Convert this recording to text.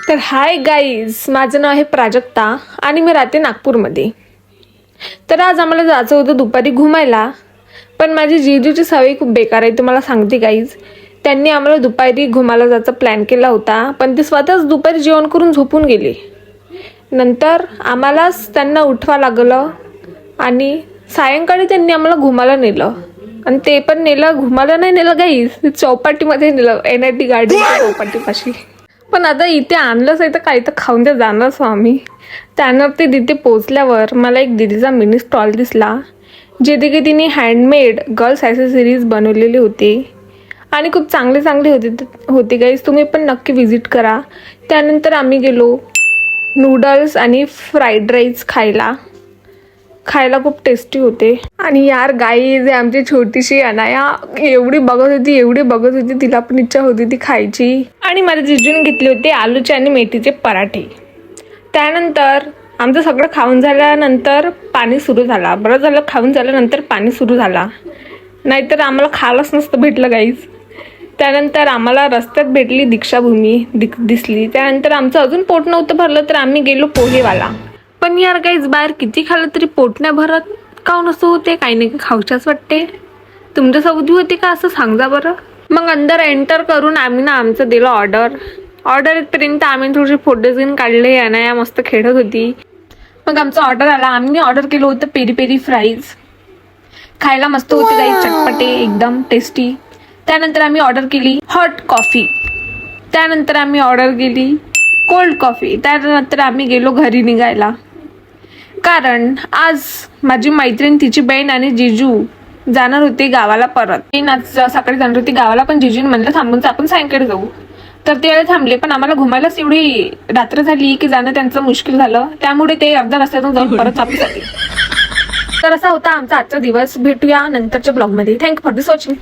तर hi guys, माझं नाव आहे प्राजक्ता आणि मी राहते नागपूरमध्ये. तर आज आम्हाला जायचं होतं दुपारी घुमायला, पण माझी जीजूची सवय खूप बेकार आहे तुम्हाला सांगते गाईज. त्यांनी आम्हाला दुपारी घुमायला जायचा प्लॅन केला होता, पण ते स्वतःच दुपारी जेवण करून झोपून गेले. नंतर आम्हालाच त्यांना उठवा लागलं आणि सायंकाळी त्यांनी आम्हाला घुमायला नेलं. आणि ते पण घुमायला नाही नेलं गाईज, चौपाटीमध्ये नेलं, NIT गार्डनच्या चौपाटीपाशी. पण आता इथे आणलंच आहे तर काही तर खाऊन तर जाणारच आम्ही. त्यानंतर ते तिथे पोचल्यावर मला एक दीदीचा मिनी स्टॉल दिसला, जिथे की तिने हँडमेड गर्ल्स ॲसेसरीज बनवलेले होते आणि खूप चांगले होते गाईज. तुम्ही पण नक्की व्हिजिट करा. त्यानंतर आम्ही गेलो नूडल्स आणि फ्राईड राईस खायला खूप टेस्टी होते. आणि यार गाईज, आमची छोटीशी अनाया एवढी बघत होती, तिला पण इच्छा होती ती खायची. आणि माझ्या जिजूने घेतले होते आलूचे आणि मेथीचे पराठे. त्यानंतर आमचं सगळं खाऊन झाल्यानंतर पाणी सुरू झाला. बरं झालं खाऊन झाल्यानंतर पाणी सुरू झाला, नाहीतर आम्हाला खायलाच नसतं भेटलं गाईज. त्यानंतर आम्हाला रस्त्यात भेटली दीक्षाभूमी दिसली. त्यानंतर आमचं अजून पोट नव्हतं भरलं तर आम्ही गेलो पोहेवाला. पण यार गाईज, बाहेर किती खाल्लं तरी पोट नाही भरत. का नसं होते, काही नाही खाऊच्याच वाटते. तुमच्या सौदी होते का असं सांगा बरं. मग अंदर एंटर करून आम्ही आमचं दिलं ऑर्डर येतपर्यंत आम्ही थोडेसे फोटोज घेऊन काढले. अनाया मस्त खेळत होती. मग आमचं ऑर्डर आला. आम्ही ऑर्डर केलं होतं पेरी पेरी फ्राईज. खायला मस्त होते गाईज, चटपटे एकदम टेस्टी. त्यानंतर आम्ही ऑर्डर केली हॉट कॉफी. त्यानंतर आम्ही ऑर्डर केली कोल्ड कॉफी. त्यानंतर आम्ही गेलो घरी निघायला, कारण आज माझी मैत्रीण, तिची बहीण आणि जिजू जाणार होते गावाला परत. आज सकाळी जाणार होती गावाला, पण जिजूने म्हणलं थांबून आपण सायंकाळी जाऊ. तर ते थांबले, पण आम्हाला घुमायलाच एवढी रात्र झाली की जाणं त्यांचं मुश्किल झालं. त्यामुळे ते अर्ध्या रस्त्यातून जाऊन परत वापस आले. तर असा होता आमचा आजचा दिवस. भेटूया नंतरच्या ब्लॉगमध्ये. Thank you for this watching.